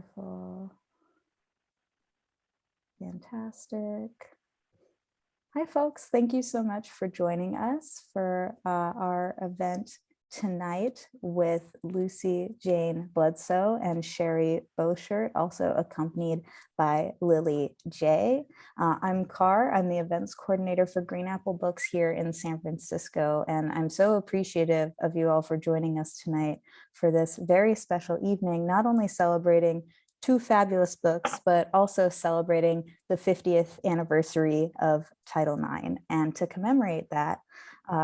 Wonderful. Fantastic. Hi, folks. Thank you so much for joining us for our event tonight with Lucy Jane Bledsoe and Sherry Beauchert, also accompanied by Lily J. I'm Carr. I'm the events coordinator for Green Apple Books here in San Francisco, and I'm so appreciative of you all for joining us tonight for this very special evening, not only celebrating two fabulous books, but also celebrating the 50th anniversary of Title IX. And to commemorate that,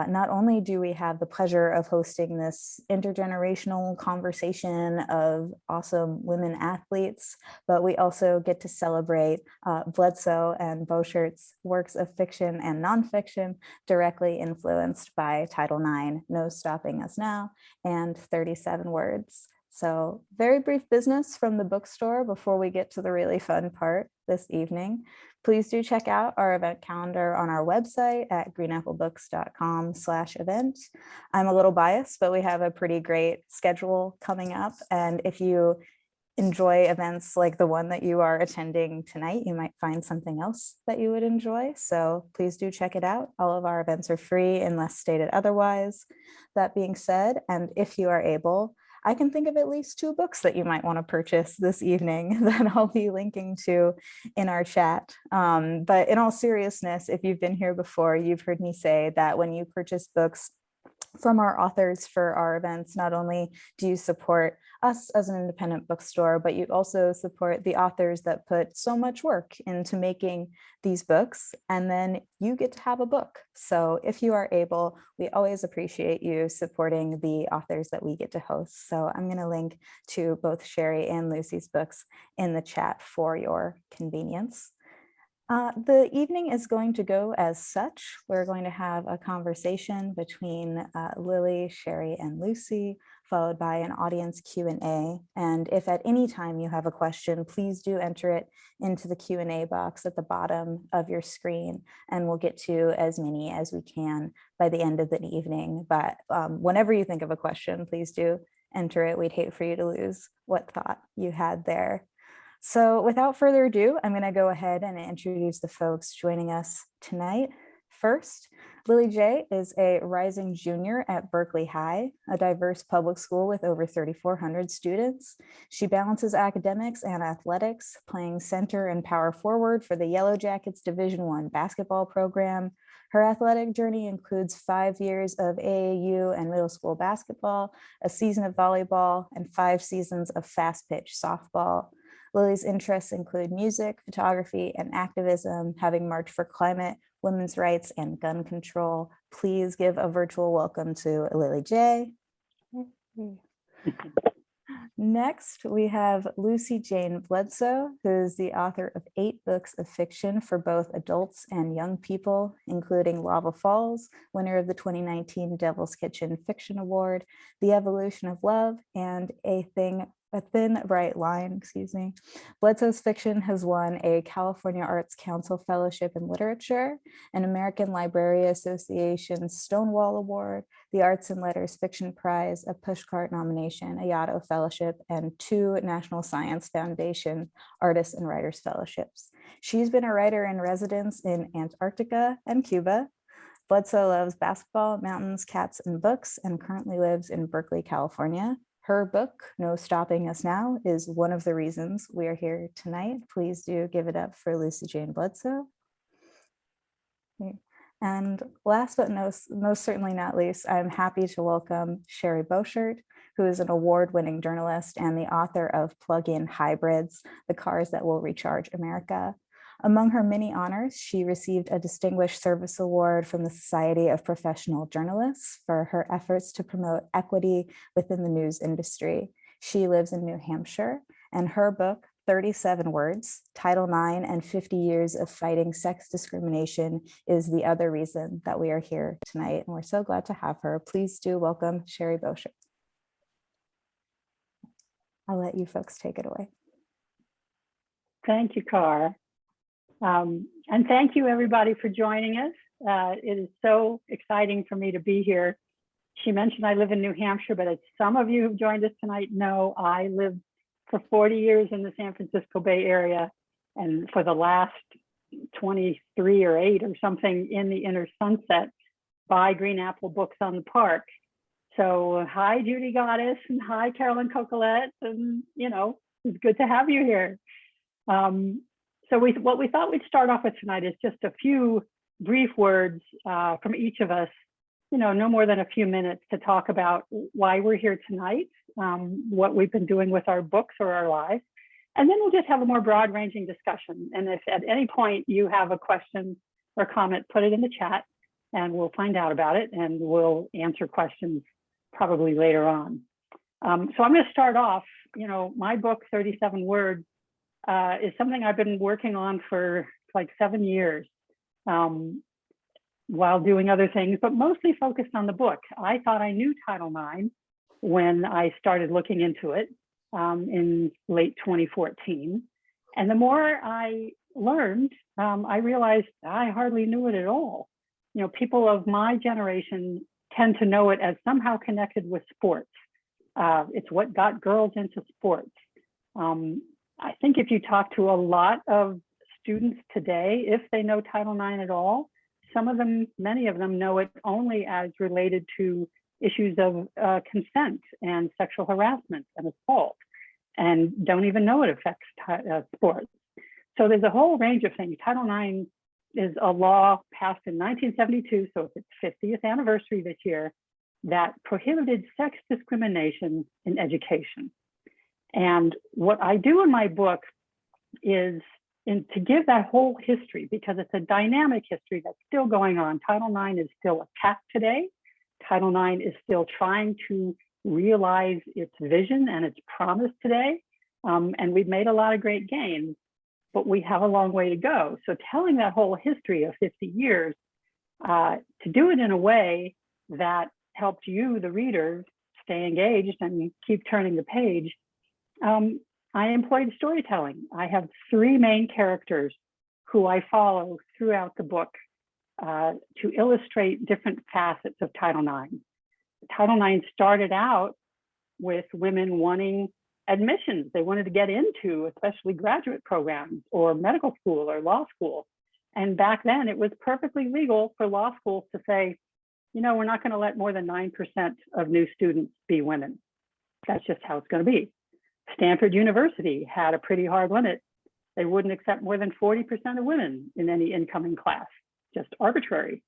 not only do we have the pleasure of hosting this intergenerational conversation of awesome women athletes, but we also get to celebrate Bledsoe and Beauchert's works of fiction and nonfiction directly influenced by Title IX, No Stopping Us Now, and 37 Words. So very brief business from the bookstore before we get to the really fun part this evening. Please do check out our event calendar on our website at greenapplebooks.com/event. I'm a little biased, but we have a pretty great schedule coming up. And if you enjoy events like the one that you are attending tonight, you might find something else that you would enjoy. So please do check it out. All of our events are free unless stated otherwise. That being said, and if you are able, I can think of at least two books that you might want to purchase this evening that I'll be linking to in our chat. But in all seriousness, if you've been here before, you've heard me say that when you purchase books from our authors for our events, not only do you support us as an independent bookstore, but you also support the authors that put so much work into making these books, and then you get to have a book. So if you are able, we always appreciate you supporting the authors that we get to host. So I'm going to link to both Sherry and Lucy's books in the chat for your convenience. The evening is going to go as such. We're going to have a conversation between Lily, Sherry, and Lucy, followed by an audience Q&A. And if at any time you have a question, please do enter it into the Q&A box at the bottom of your screen, and we'll get to as many as we can by the end of the evening. But whenever you think of a question, please do enter it. We'd hate for you to lose what thought you had there. So without further ado, I'm going to go ahead and introduce the folks joining us tonight. First, Lily J is a rising junior at Berkeley High, a diverse public school with over 3,400 students. She balances academics and athletics, playing center and power forward for the Yellow Jackets Division I basketball program. Her athletic journey includes 5 years of AAU and middle school basketball, a season of volleyball, and 5 seasons of fast pitch softball. Lily's interests include music, photography, and activism, having marched for climate, women's rights, and gun control. Please give a virtual welcome to Lily J. Next, we have Lucy Jane Bledsoe, who is the author of 8 books of fiction for both adults and young people, including Lava Falls, winner of the 2019 Devil's Kitchen Fiction Award, The Evolution of Love, and A Thin Bright Line, Bledsoe's fiction has won a California Arts Council Fellowship in Literature, an American Library Association Stonewall Award, the Arts and Letters Fiction Prize, a Pushcart nomination, a Yaddo Fellowship, and 2 National Science Foundation Artists and Writers Fellowships. She's been a writer in residence in Antarctica and Cuba. Bledsoe loves basketball, mountains, cats, and books, and currently lives in Berkeley, California. Her book, No Stopping Us Now, is one of the reasons we are here tonight. Please do give it up for Lucy Jane Bledsoe. And last but most certainly not least, I'm happy to welcome Sherry Beauchert, who is an award-winning journalist and the author of Plug-in Hybrids, The Cars That Will Recharge America. Among her many honors, she received a Distinguished Service Award from the Society of Professional Journalists for her efforts to promote equity within the news industry. She lives in New Hampshire, and her book, 37 Words, Title IX and 50 Years of Fighting Sex Discrimination, is the other reason that we are here tonight. And we're so glad to have her. Please do welcome Sherry Beauchert. I'll let you folks take it away. Thank you, Carr. And thank you, everybody, for joining us. It is so exciting for me to be here. She mentioned I live in New Hampshire, but as some of you who've joined us tonight know, I live for 40 years in the San Francisco Bay Area, and for the last 23 or 8 or something in the Inner Sunset by Green Apple Books on the Park. So hi, Judy Goddess, and hi, Carolyn Cocolette, and it's good to have you here. So what we thought we'd start off with tonight is just a few brief words from each of us, no more than a few minutes, to talk about why we're here tonight, what we've been doing with our books or our lives, and then we'll just have a more broad-ranging discussion. And if at any point you have a question or comment, put it in the chat, and we'll find out about it, and we'll answer questions probably later on. So I'm going to start off. My book, 37 Words, is something I've been working on for like 7 years while doing other things, but mostly focused on the book. I thought I knew Title IX when I started looking into it in late 2014. And the more I learned, I realized I hardly knew it at all. People of my generation tend to know it as somehow connected with sports. It's what got girls into sports. I think if you talk to a lot of students today, if they know Title IX at all, many of them know it only as related to issues of consent and sexual harassment and assault, and don't even know it affects sports. So there's a whole range of things. Title IX is a law passed in 1972, so it's its 50th anniversary this year, that prohibited sex discrimination in education. And what I do in my book is to give that whole history, because it's a dynamic history that's still going on. Title IX is still attacked today. Title IX is still trying to realize its vision and its promise today. And we've made a lot of great gains, but we have a long way to go. So telling that whole history of 50 years, to do it in a way that helped you, the reader, stay engaged and keep turning the page, I employed storytelling. I have 3 main characters who I follow throughout the book to illustrate different facets of Title IX. Title IX started out with women wanting admissions. They wanted to get into especially graduate programs or medical school or law school. And back then it was perfectly legal for law schools to say, we're not going to let more than 9% of new students be women. That's just how it's going to be. Stanford University had a pretty hard limit. They wouldn't accept more than 40% of women in any incoming class, just arbitrary.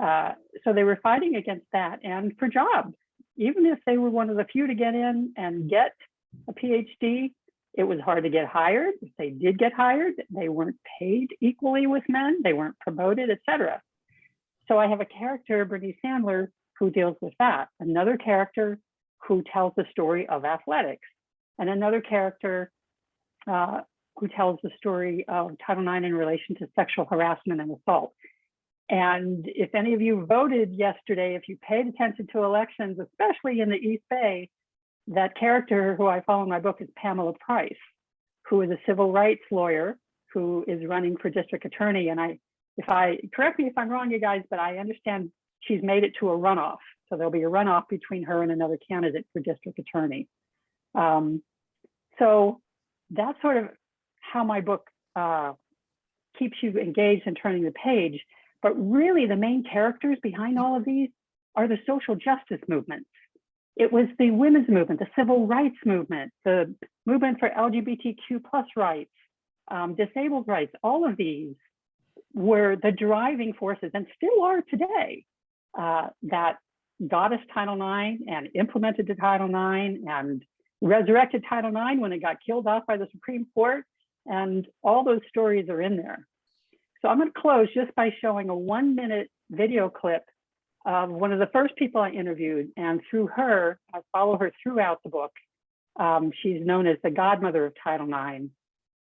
So they were fighting against that. And for jobs, even if they were one of the few to get in and get a PhD, it was hard to get hired. If they did get hired, they weren't paid equally with men. They weren't promoted, etc. So I have a character, Bernice Sandler, who deals with that. Another character who tells the story of athletics. And another character who tells the story of Title IX in relation to sexual harassment and assault. And if any of you voted yesterday, if you paid attention to elections, especially in the East Bay, that character who I follow in my book is Pamela Price, who is a civil rights lawyer who is running for district attorney. And correct me if I'm wrong, you guys, but I understand she's made it to a runoff. So there'll be a runoff between her and another candidate for district attorney. So that's sort of how my book keeps you engaged in turning the page. But really the main characters behind all of these are the social justice movements. It was the women's movement, the civil rights movement, the movement for LGBTQ+ rights, disabled rights. All of these were the driving forces, and still are today, that got us Title IX and implemented the Title IX and resurrected Title IX when it got killed off by the Supreme Court. And all those stories are in there. So I'm going to close just by showing a 1-minute video clip of one of the first people I interviewed. And through her, I follow her throughout the book. She's known as the godmother of Title IX.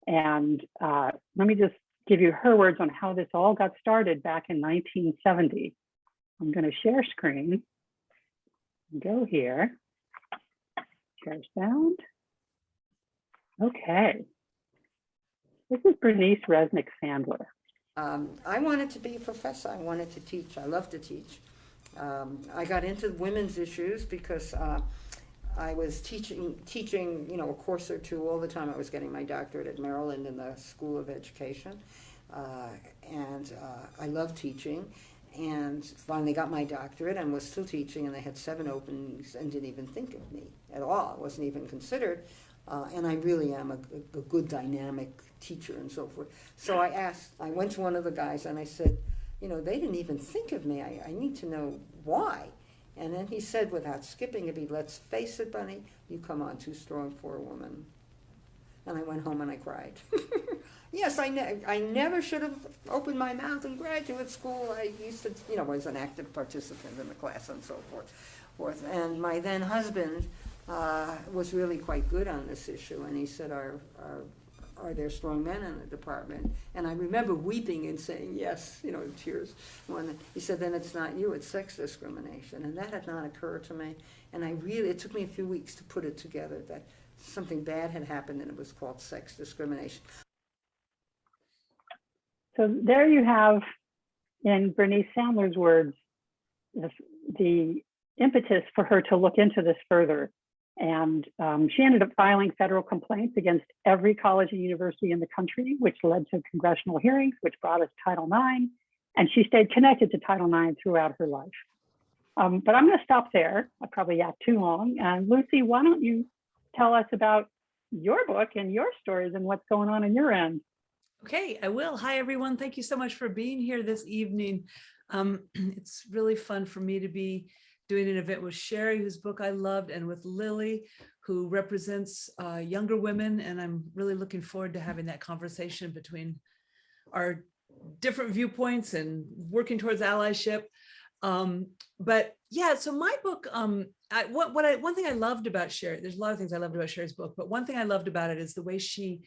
And let me just give you her words on how this all got started back in 1970. I'm going to share screen. Go here. Share sound. Okay. This is Bernice Resnick Sandler. I wanted to be a professor. I wanted to teach. I love to teach. I got into women's issues because I was teaching, a course or two all the time. I was getting my doctorate at Maryland in the School of Education. And I loved teaching, and finally got my doctorate and was still teaching, and they had 7 openings and didn't even think of me at all. It wasn't even considered. And I really am a good dynamic teacher and so forth. So I went to one of the guys and I said, they didn't even think of me. I need to know why. And then he said, without skipping a beat, let's face it, Bunny, you come on too strong for a woman. And I went home and I cried. Yes, I never should have opened my mouth in graduate school. I used to, was an active participant in the class and so forth. And my then husband was really quite good on this issue. And he said, are there strong men in the department? And I remember weeping and saying, yes, in tears. When he said, then it's not you, it's sex discrimination. And that had not occurred to me. And it took me a few weeks to put it together that something bad had happened and it was called sex discrimination. So there you have, in Bernice Sandler's words, the impetus for her to look into this further. And she ended up filing federal complaints against every college and university in the country, which led to congressional hearings, which brought us Title IX. And she stayed connected to Title IX throughout her life. But I'm going to stop there. I probably yapped too long. And Lucy, why don't you tell us about your book and your stories and what's going on your end? Okay, I will. Hi, everyone. Thank you so much for being here this evening. It's really fun for me to be doing an event with Sherry, whose book I loved, and with Lily, who represents younger women. And I'm really looking forward to having that conversation between our different viewpoints and working towards allyship. But yeah, so my book, one thing I loved about Sherry, there's a lot of things I loved about Sherry's book, but one thing I loved about it is the way she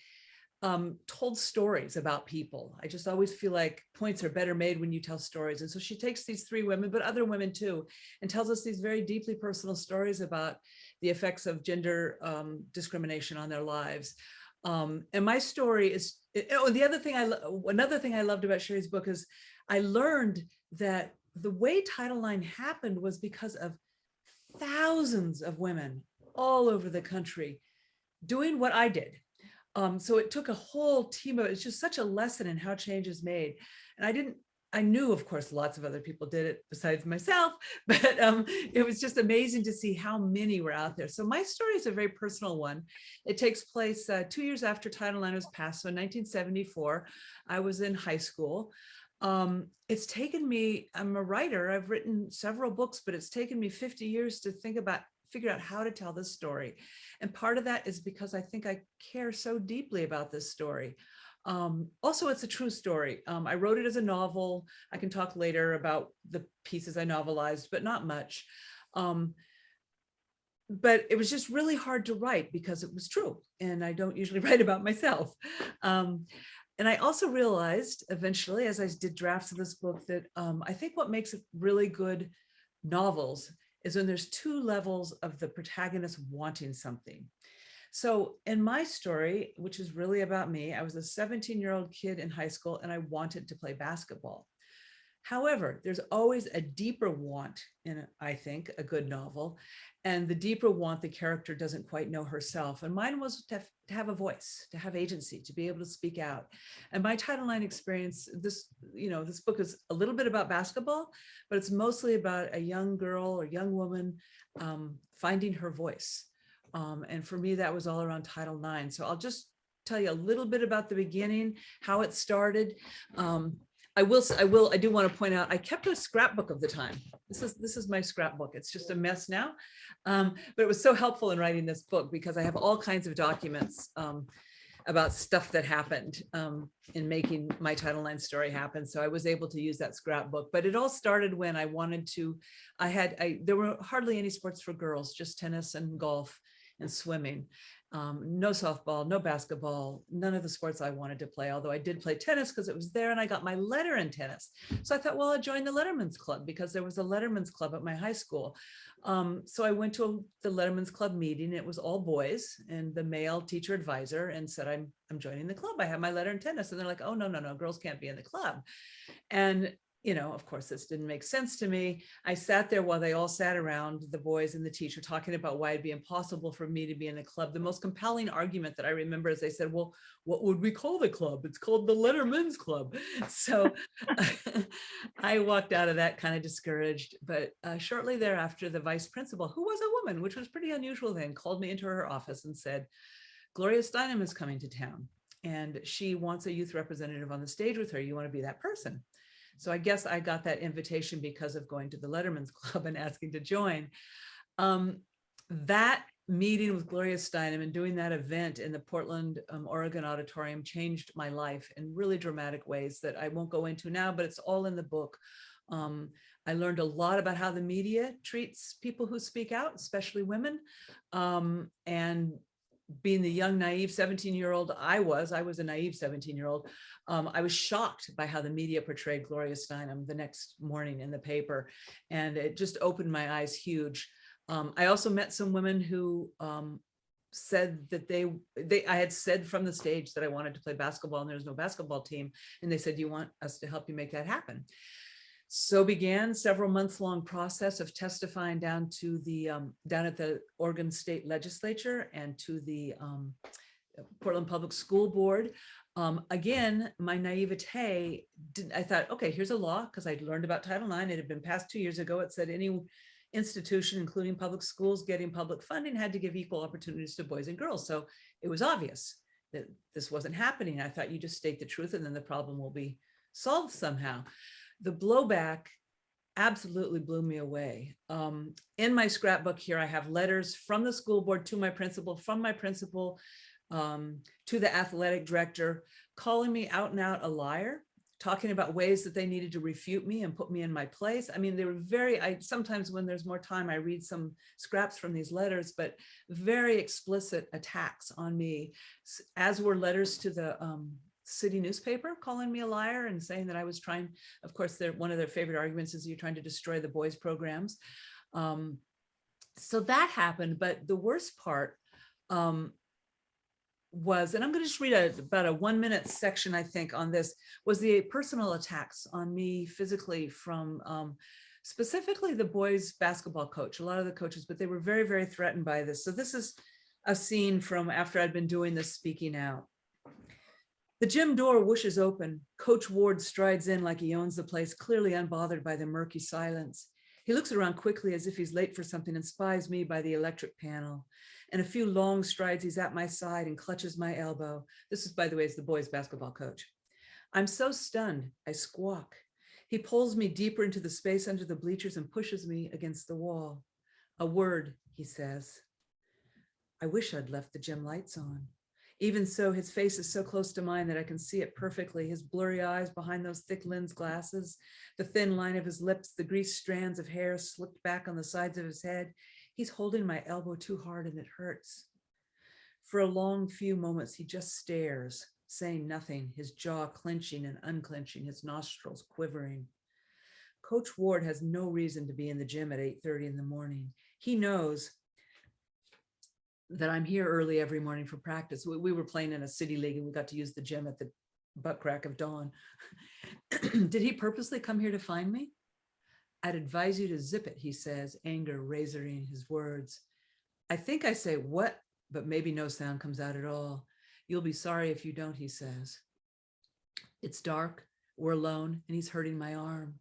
told stories about people. I just always feel like points are better made when you tell stories. And so she takes these 3 women, but other women too, and tells us these very deeply personal stories about the effects of gender discrimination on their lives. And my story is, another thing I loved about Sherry's book is I learned that the way Title IX happened was because of thousands of women all over the country doing what I did. So it took a whole team of, it's just such a lesson in how change is made. And I knew, of course, lots of other people did it besides myself, but it was just amazing to see how many were out there. So my story is a very personal one. It takes place 2 years after Title IX was passed. So in 1974, I was in high school. It's taken me, I'm a writer, I've written several books, but it's taken me 50 years to figure out how to tell this story. And part of that is because I think I care so deeply about this story. Also, it's a true story. I wrote it as a novel. I can talk later about the pieces I novelized, but not much. But it was just really hard to write because it was true. And I don't usually write about myself. And I also realized eventually, as I did drafts of this book, that I think what makes it really good novels is when there's 2 levels of the protagonist wanting something. So in my story, which is really about me, I was a 17-year-old kid in high school and I wanted to play basketball. However, there's always a deeper want in, I think, a good novel. And the deeper want, the character doesn't quite know herself. And mine was to have a voice, to have agency, to be able to speak out. And my Title IX experience, this book is a little bit about basketball, but it's mostly about a young girl or young woman finding her voice. And for me, that was all around Title IX. So I'll just tell you a little bit about the beginning, how it started. I do want to point out, I kept a scrapbook of the time. This is my scrapbook. It's just a mess now. But it was so helpful in writing this book because I have all kinds of documents about stuff that happened in making my Title IX story happen. So I was able to use that scrapbook, but it all started when I wanted to, there were hardly any sports for girls, just tennis and golf and swimming. No softball, no basketball, none of the sports I wanted to play, although I did play tennis because it was there and I got my letter in tennis. So I thought, well, I'll join the Letterman's Club because there was a Letterman's Club at my high school. So I went to the Letterman's Club meeting. It was all boys and the male teacher advisor and said, I'm joining the club. I have my letter in tennis. And they're like, oh, no, girls can't be in the club. And of course, this didn't make sense to me. I sat there while they all sat around, the boys and the teacher, talking about why it'd be impossible for me to be in a club. The most compelling argument that I remember is they said, well, what would we call the club? It's called the Letterman's Club. So I walked out of that kind of discouraged. But shortly thereafter, the vice principal, who was a woman, which was pretty unusual then, called me into her office and said, Gloria Steinem is coming to town and she wants a youth representative on the stage with her. You want to be that person? So I guess I got that invitation because of going to the Letterman's Club and asking to join. That meeting with Gloria Steinem and doing that event in the Portland, Oregon auditorium changed my life in really dramatic ways that I won't go into now, but it's all in the book. I learned a lot about how the media treats people who speak out, especially women. And being the young, naive 17-year-old I was a naive 17-year-old. I was shocked by how the media portrayed Gloria Steinem the next morning in the paper. And it just opened my eyes huge. I also met some women who said that I had said from the stage that I wanted to play basketball and there's no basketball team. And they said, do you want us to help you make that happen? So began several months long process of testifying down to the down at the Oregon State Legislature and to the Portland Public School Board. Again, my naivete, I thought, okay, here's a law, because I'd learned about Title IX. It had been passed 2 years ago. It said any institution, including public schools, getting public funding had to give equal opportunities to boys and girls. So it was obvious that this wasn't happening. I thought you just state the truth and then the problem will be solved somehow. The blowback absolutely blew me away. In my scrapbook here, I have letters from the school board to my principal, from my principal to the athletic director, calling me out and out a liar, talking about ways that they needed to refute me and put me in my place. I mean, they were sometimes when there's more time, I read some scraps from these letters, but very explicit attacks on me, as were letters to the city newspaper calling me a liar and saying that I was trying, of course, one of their favorite arguments is you're trying to destroy the boys' programs. So that happened, but the worst part was, and I'm going to just read about a 1-minute section, I think, on this, was the personal attacks on me physically from specifically the boys' basketball coach, a lot of the coaches, but they were very, very threatened by this. So this is a scene from after I'd been doing this speaking out. The gym door whooshes open. Coach Ward strides in like he owns the place, clearly unbothered by the murky silence. He looks around quickly as if he's late for something and spies me by the electric panel. In a few long strides, he's at my side and clutches my elbow. This is, by the way, is the boys' basketball coach. I'm so stunned, I squawk. He pulls me deeper into the space under the bleachers and pushes me against the wall. A word, he says. I wish I'd left the gym lights on. Even so, his face is so close to mine that I can see it perfectly. His blurry eyes behind those thick lens glasses, the thin line of his lips, the greased strands of hair slicked back on the sides of his head. He's holding my elbow too hard and it hurts. For a long few moments, he just stares, saying nothing, his jaw clenching and unclenching, his nostrils quivering. Coach Ward has no reason to be in the gym at 8:30 in the morning. He knows that I'm here early every morning for practice. We were playing in a city league and we got to use the gym at the butt crack of dawn. Did he purposely come here to find me? I'd advise you to zip it, he says, anger razoring his words. I think I say what, but maybe no sound comes out at all. You'll be sorry if you don't, he says. It's dark, we're alone, and he's hurting my arm.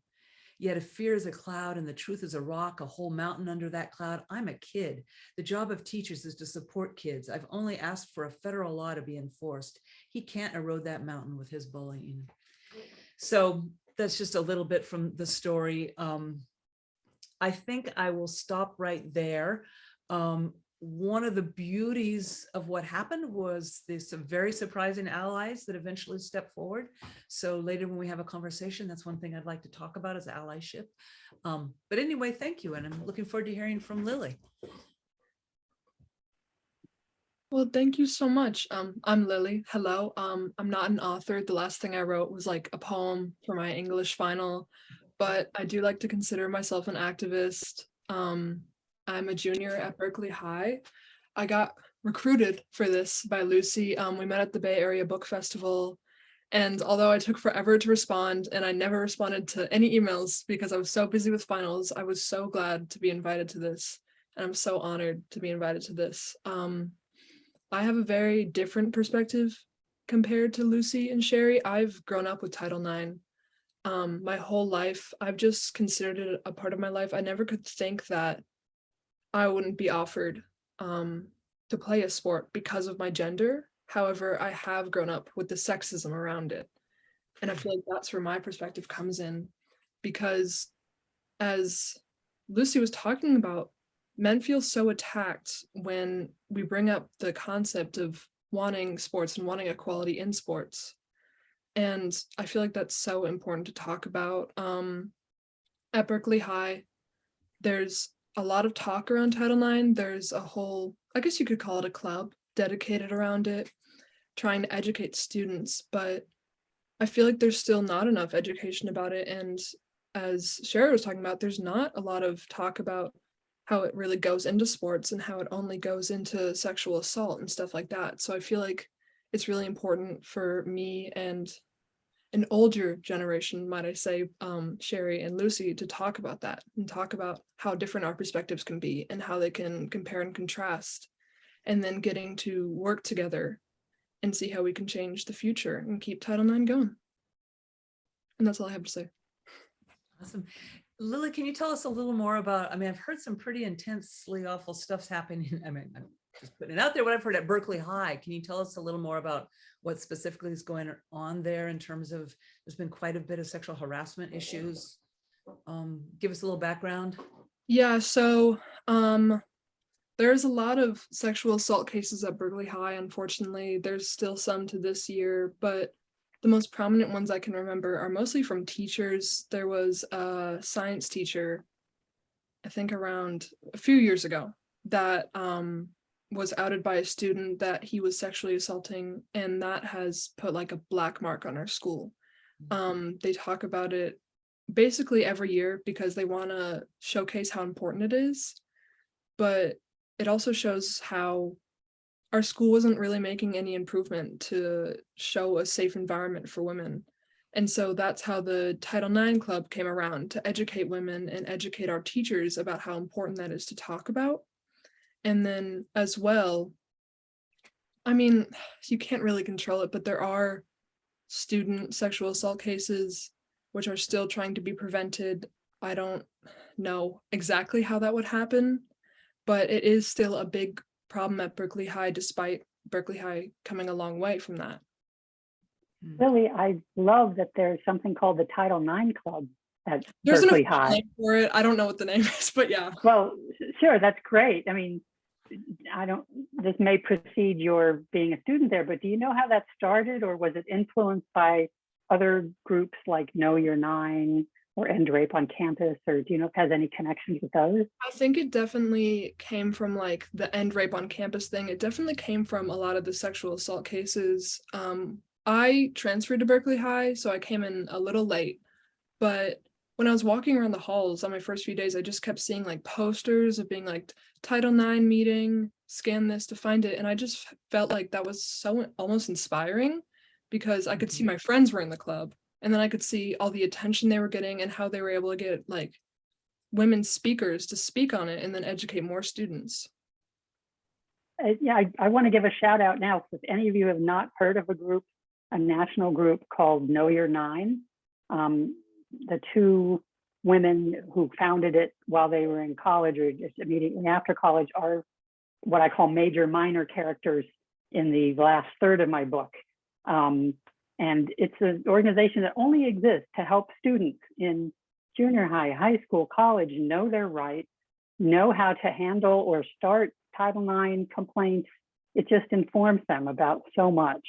Yet if fear is a cloud and the truth is a rock, a whole mountain under that cloud, I'm a kid. The job of teachers is to support kids. I've only asked for a federal law to be enforced. He can't erode that mountain with his bullying. So that's just a little bit from the story. I think I will stop right there. One of the beauties of what happened was there's some very surprising allies that eventually stepped forward. So later when we have a conversation, that's one thing I'd like to talk about is allyship. But anyway, thank you. And I'm looking forward to hearing from Lily. Well, thank you so much. I'm Lily. Hello. I'm not an author. The last thing I wrote was like a poem for my English final, but I do like to consider myself an activist. I'm a junior at Berkeley High. I got recruited for this by Lucy. We met at the Bay Area Book Festival And although I took forever to respond and I never responded to any emails because I was so busy with finals, I was so glad to be invited to this. And I'm so honored to be invited to this. I have a very different perspective compared to Lucy and Sherry. I've grown up with Title IX. My whole life, I've just considered it a part of my life. I never could think that I wouldn't be offered to play a sport because of my gender. However, I have grown up with the sexism around it. And I feel like that's where my perspective comes in, because as Lucy was talking about, men feel so attacked when we bring up the concept of wanting sports and wanting equality in sports. And I feel like that's so important to talk about. At Berkeley High, there's a lot of talk around Title IX. There's a whole, I guess you could call it a club dedicated around it, trying to educate students, but I feel like there's still not enough education about it. And as Sherry was talking about, there's not a lot of talk about how it really goes into sports and how it only goes into sexual assault and stuff like that. So I feel like it's really important for me and an older generation, might I say, Sherry and Lucy, to talk about that and talk about how different our perspectives can be and how they can compare and contrast, and then getting to work together and see how we can change the future and keep Title IX going. And that's all I have to say. Awesome. Lily, can you tell us a little more about, I mean, I've heard some pretty intensely awful stuff's happening. I mean, I'm just putting it out there, what I've heard at Berkeley High. Can you tell us a little more about what specifically is going on there in terms of, there's been quite a bit of sexual harassment issues. Give us a little background. Yeah, so there's a lot of sexual assault cases at Berkeley High, unfortunately. There's still some to this year, but the most prominent ones I can remember are mostly from teachers. There was a science teacher, I think around a few years ago, that was outed by a student that he was sexually assaulting, and that has put like a black mark on our school. They talk about it basically every year because they want to showcase how important it is, but it also shows how our school wasn't really making any improvement to show a safe environment for women. And so that's how the Title IX Club came around, to educate women and educate our teachers about how important that is to talk about. And then as well, I mean, you can't really control it, but there are student sexual assault cases which are still trying to be prevented. I don't know exactly how that would happen, but it is still a big problem at Berkeley High, despite Berkeley High coming a long way from that. Really, I love that there's something called the Title IX Club at There's Berkeley an official High. name for it. I don't know what the name is, but yeah. Well, sure, that's great. I mean, this may precede your being a student there, but do you know how that started, or was it influenced by other groups like Know Your Nine or End Rape on Campus, or do you know if it has any connections with those? I think it definitely came from like the End Rape on Campus thing. It definitely came from a lot of the sexual assault cases. I transferred to Berkeley High, so I came in a little late, but when I was walking around the halls on my first few days, I just kept seeing like posters of being like Title IX meeting, scan this to find it. And I just felt like that was so almost inspiring, because I could see my friends were in the club, and then I could see all the attention they were getting and how they were able to get like women speakers to speak on it and then educate more students. Yeah, I want to give a shout out now. If any of you have not heard of a national group called Know Your Nine, the two women who founded it while they were in college or just immediately after college are what I call major minor characters in the last third of my book. And it's an organization that only exists to help students in junior high, high school, college know their rights, know how to handle or start Title IX complaints. It just informs them about so much.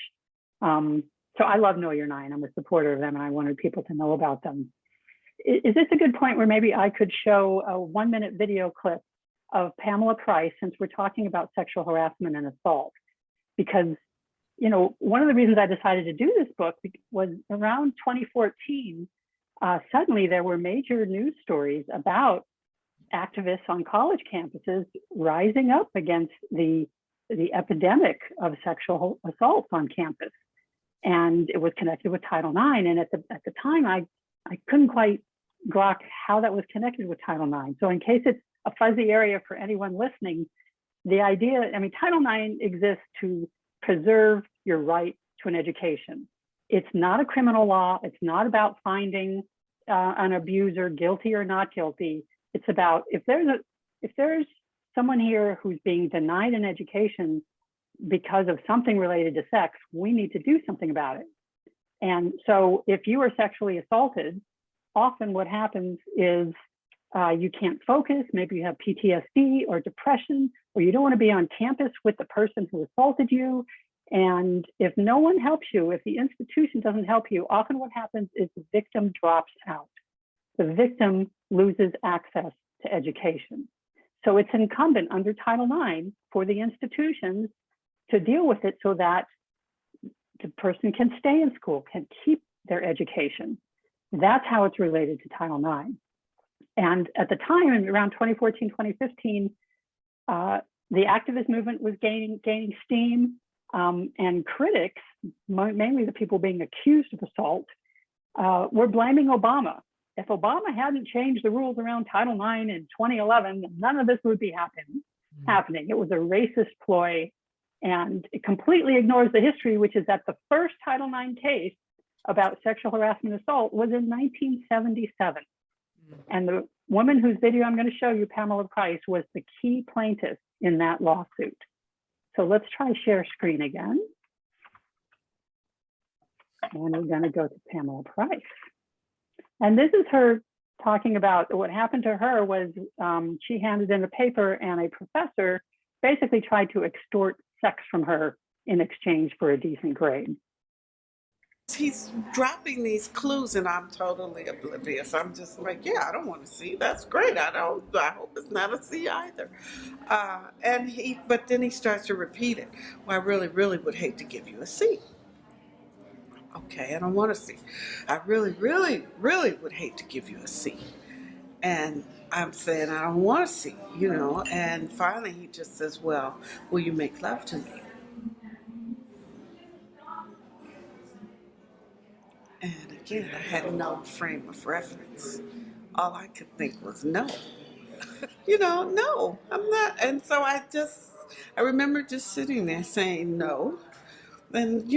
So I love Know Your Nine. I'm a supporter of them, and I wanted people to know about them. Is this a good point where maybe I could show a 1-minute video clip of Pamela Price, since we're talking about sexual harassment and assault? Because, you know, one of the reasons I decided to do this book was around 2014, suddenly there were major news stories about activists on college campuses rising up against the epidemic of sexual assault on campus. and it was connected with Title IX. And at the time, I couldn't quite grok how that was connected with Title IX. So in case it's a fuzzy area for anyone listening, the idea, I mean, Title IX exists to preserve your right to an education. It's not a criminal law. It's not about finding an abuser guilty or not guilty. It's about if there's someone here who's being denied an education because of something related to sex, we need to do something about it. And so if you are sexually assaulted, often what happens is you can't focus, maybe you have PTSD or depression, or you don't want to be on campus with the person who assaulted you. And if no one helps you, if the institution doesn't help you, often what happens is the victim drops out. The victim loses access to education. So it's incumbent under Title IX for the institutions to deal with it so that the person can stay in school, can keep their education. That's how it's related to Title IX. And at the time, around 2014, 2015, the activist movement was gaining steam, and critics, mainly the people being accused of assault, were blaming Obama. If Obama hadn't changed the rules around Title IX in 2011, none of this would be happening. It was a racist ploy, and it completely ignores the history, which is that the first Title IX case about sexual harassment and assault was in 1977. And the woman whose video I'm going to show you, Pamela Price, was the key plaintiff in that lawsuit. So let's try share screen again. And we're going to go to Pamela Price. And this is her talking about what happened to her was she handed in a paper and a professor basically tried to extort sex from her in exchange for a decent grade. He's dropping these clues and I'm totally oblivious. I'm just like, yeah, I don't want to see. That's great. I hope it's not a C either. But then he starts to repeat it. Well, I really, really would hate to give you a C. Okay, I don't want to see. I really, really, really would hate to give you a C. And I'm saying, I don't want to see, and finally he just says, well, will you make love to me? And again, I had no frame of reference. All I could think was no. No, I'm not. And so I remember just sitting there saying no. And,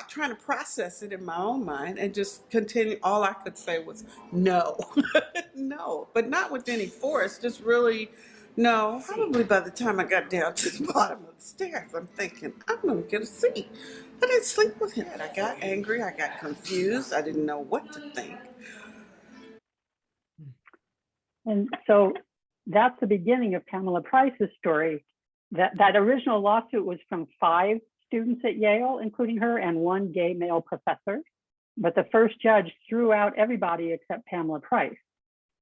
trying to process it in my own mind and just continue. All I could say was no, no, but not with any force, just really no. Probably by the time I got down to the bottom of the stairs, I'm thinking, I'm going to get a C. I didn't sleep with him. I got angry. I got confused. I didn't know what to think. And so that's the beginning of Pamela Price's story. That original lawsuit was from 5 students at Yale, including her, and 1 gay male professor. But the first judge threw out everybody except Pamela Price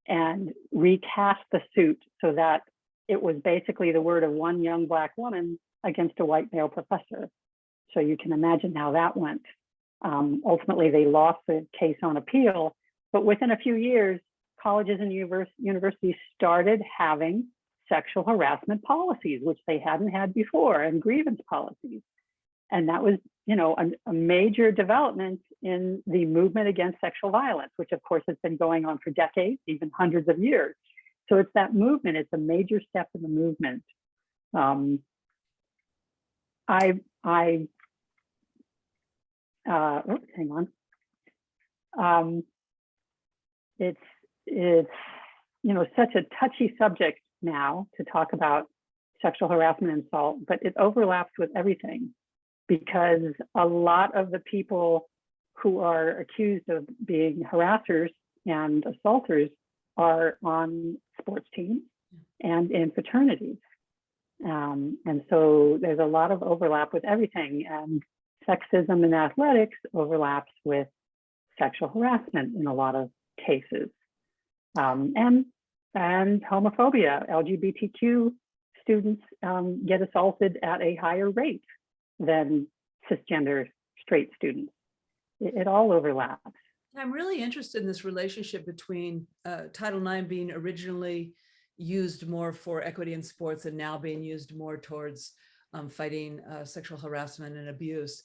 and recast the suit so that it was basically the word of 1 young Black woman against a white male professor. So you can imagine how that went. Ultimately, they lost the case on appeal, but within a few years, colleges and universities started having sexual harassment policies, which they hadn't had before, and grievance policies. And that was, a major development in the movement against sexual violence, which of course has been going on for decades, even hundreds of years. So it's that movement, it's a major step in the movement. Hang on. It's such a touchy subject now to talk about sexual harassment and assault, but it overlaps with everything because a lot of the people who are accused of being harassers and assaulters are on sports teams and in fraternities. And so there's a lot of overlap with everything, and sexism in athletics overlaps with sexual harassment in a lot of cases. And homophobia, LGBTQ students get assaulted at a higher rate than cisgender straight students. It all overlaps. I'm really interested in this relationship between Title IX being originally used more for equity in sports and now being used more towards fighting sexual harassment and abuse.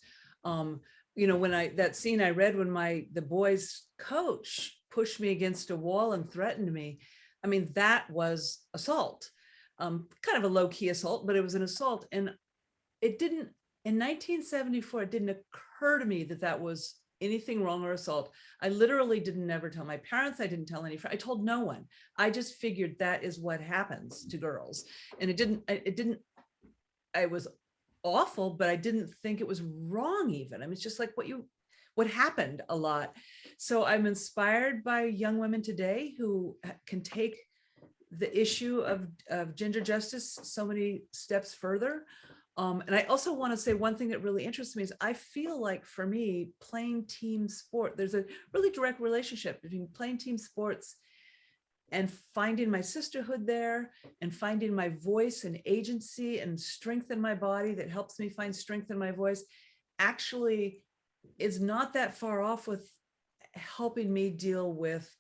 when that scene I read when the boys coach pushed me against a wall and threatened me, I mean, that was assault, kind of a low key assault, but it was an assault. And it didn't, in 1974, it didn't occur to me that that was anything wrong or assault. I literally didn't ever tell my parents. I didn't tell any friends. I told no one. I just figured that is what happens to girls. And it was awful, but I didn't think it was wrong even. I mean, it's just like what happened a lot. So I'm inspired by young women today who can take the issue of gender justice so many steps further. And I also want to say one thing that really interests me is I feel like for me, playing team sport, there's a really direct relationship between playing team sports and finding my sisterhood there and finding my voice and agency and strength in my body that helps me find strength in my voice actually is not that far off with helping me deal with,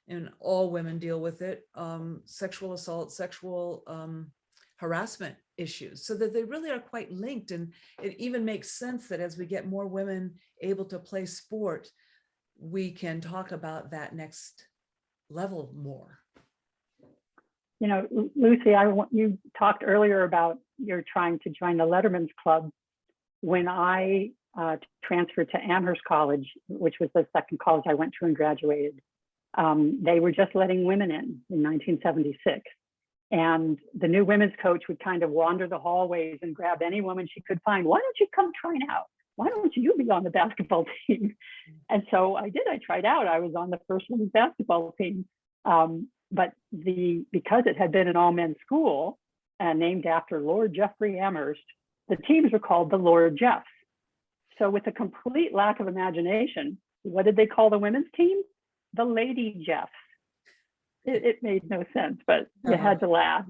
and all women deal with it, sexual assault, sexual harassment issues, so that they really are quite linked. And it even makes sense that as we get more women able to play sport, we can talk about that next level more. Lucy, you talked earlier about you're trying to join the Letterman's Club. When I transferred to Amherst College, which was the second college I went to and graduated, they were just letting women in 1976. And the new women's coach would kind of wander the hallways and grab any woman she could find. Why don't you come try out? Why don't you be on the basketball team? And so I did. I tried out. I was on the first women's basketball team. But because it had been an all-men's school named after Lord Jeffrey Amherst, the teams were called the Lord Jeffs. So with a complete lack of imagination, what did they call the women's team? The Lady Jeffs. It made no sense, but you had to laugh.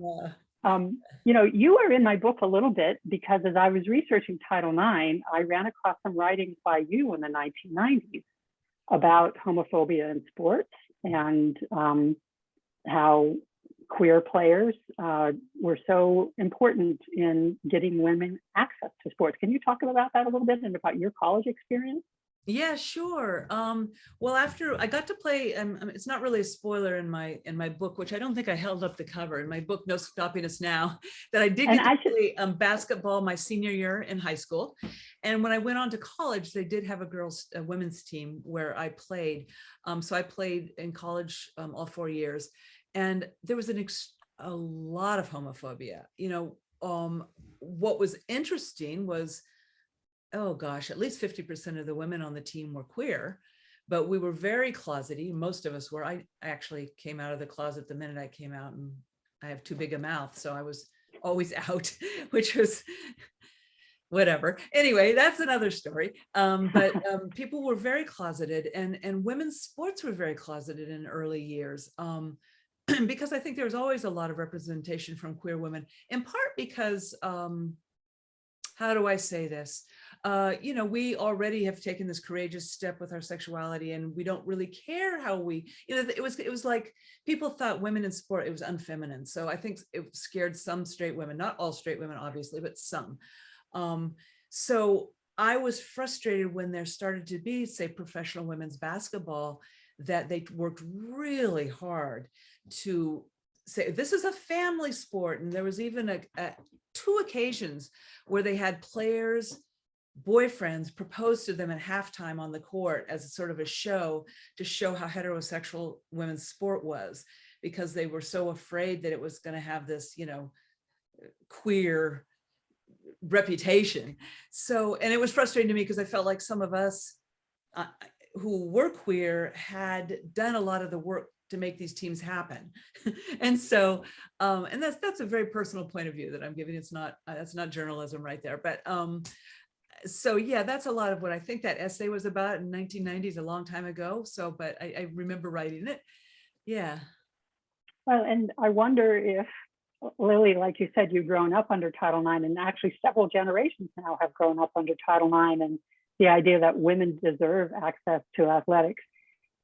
You are in my book a little bit because as I was researching Title IX, I ran across some writings by you in the 1990s about homophobia in sports and how queer players were so important in getting women access to sports. Can you talk about that a little bit and about your college experience? Yeah, sure. Well, after I got to play, it's not really a spoiler in my book, which I don't think I held up the cover in my book, No Stopping Us Now, that I did get to play basketball my senior year in high school. And when I went on to college, they did have a women's team where I played. So I played in college all 4 years. And there was a lot of homophobia. What was interesting was, oh gosh, at least 50% of the women on the team were queer, but we were very closeted. Most of us were. I actually came out of the closet the minute I came out, and I have too big a mouth, so I was always out, which was whatever. Anyway, that's another story. But people were very closeted, and women's sports were very closeted in early years. Because I think there was always a lot of representation from queer women, in part because, how do I say this? We already have taken this courageous step with our sexuality, and we don't really care how it was like people thought women in sport, it was unfeminine. So I think it scared some straight women, not all straight women, obviously, but some. So I was frustrated when there started to be, say, professional women's basketball, that they worked really hard to say this is a family sport. And there was even two occasions where they had players' boyfriends propose to them at halftime on the court as a sort of a show to show how heterosexual women's sport was, because they were so afraid that it was going to have this, queer reputation. So, and it was frustrating to me because I felt like some of us who were queer had done a lot of the work to make these teams happen. And so, and that's a very personal point of view that I'm giving. It's not, that's not journalism right there. But so yeah, that's a lot of what I think that essay was about in 1990s, a long time ago. So, but I remember writing it. Yeah. Well, and I wonder if, Lily, like you said, you've grown up under Title IX, and actually several generations now have grown up under Title IX, and the idea that women deserve access to athletics.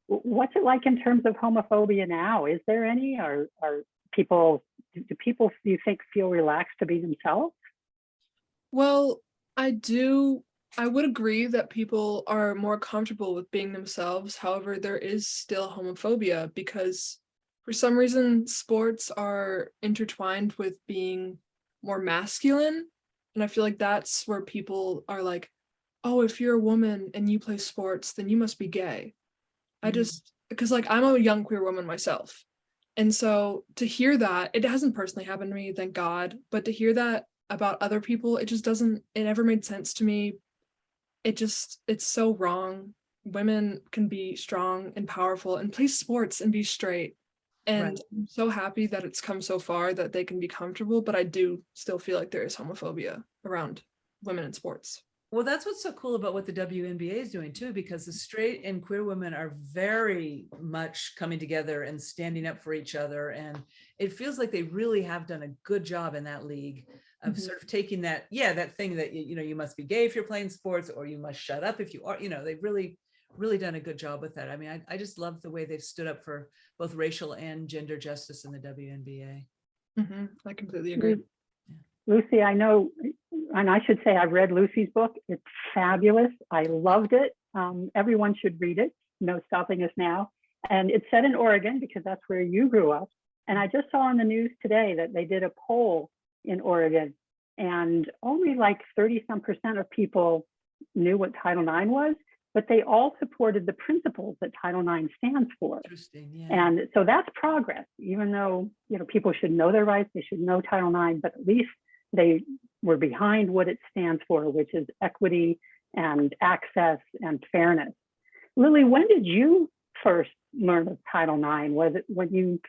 What's it like in terms of homophobia now? Is there any, or do people, do you think, feel relaxed to be themselves? Well, I do I would agree that people are more comfortable with being themselves. However, there is still homophobia because for some reason sports are intertwined with being more masculine. And I feel like that's where people are like, oh, if you're a woman and you play sports, then you must be gay. I just, because like I'm a young queer woman myself. And so to hear that, it hasn't personally happened to me, thank God, but to hear that about other people, it just doesn't, it never made sense to me. It's so wrong. Women can be strong and powerful and play sports and be straight. And Right. I'm so happy that it's come so far that they can be comfortable, but I do still feel like there is homophobia around women in sports. Well, that's what's so cool about what the WNBA is doing too, because the straight and queer women are very much coming together and standing up for each other. And it feels like they really have done a good job in that league of sort of taking that, that thing that, you must be gay if you're playing sports, or you must shut up if you are, they've really done a good job with that. I mean, I just love the way they've stood up for both racial and gender justice in the WNBA. I completely agree. Lucy, I know, and I should say I've read Lucy's book. It's fabulous. I loved it. Everyone should read it. No stopping us now. And it's set in Oregon because that's where you grew up. And I just saw on the news today that they did a poll in Oregon, and only like 30-some% of people knew what Title IX was, but they all supported the principles that Title IX stands for. Interesting, yeah. And so that's progress, even though, people should know their rights, they should know Title IX, but at least they were behind what it stands for, which is equity and access and fairness. Lily, when did you first learn of Title IX? Was it when you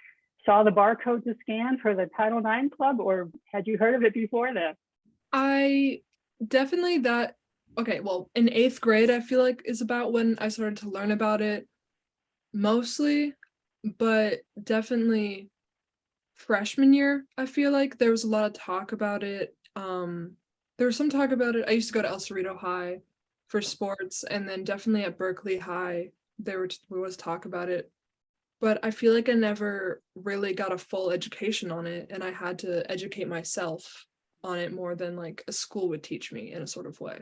saw the barcode to scan for the Title IX Club, or had you heard of it before then? I definitely okay, well, in 8th grade, I feel like is about when I started to learn about it mostly, but definitely freshman year, I feel like there was a lot of talk about it. There was some talk about it. I used to go to El Cerrito High for sports, and then definitely at Berkeley High, there was talk about it. But I feel like I never really got a full education on it, and I had to educate myself on it more than like a school would teach me in a sort of way.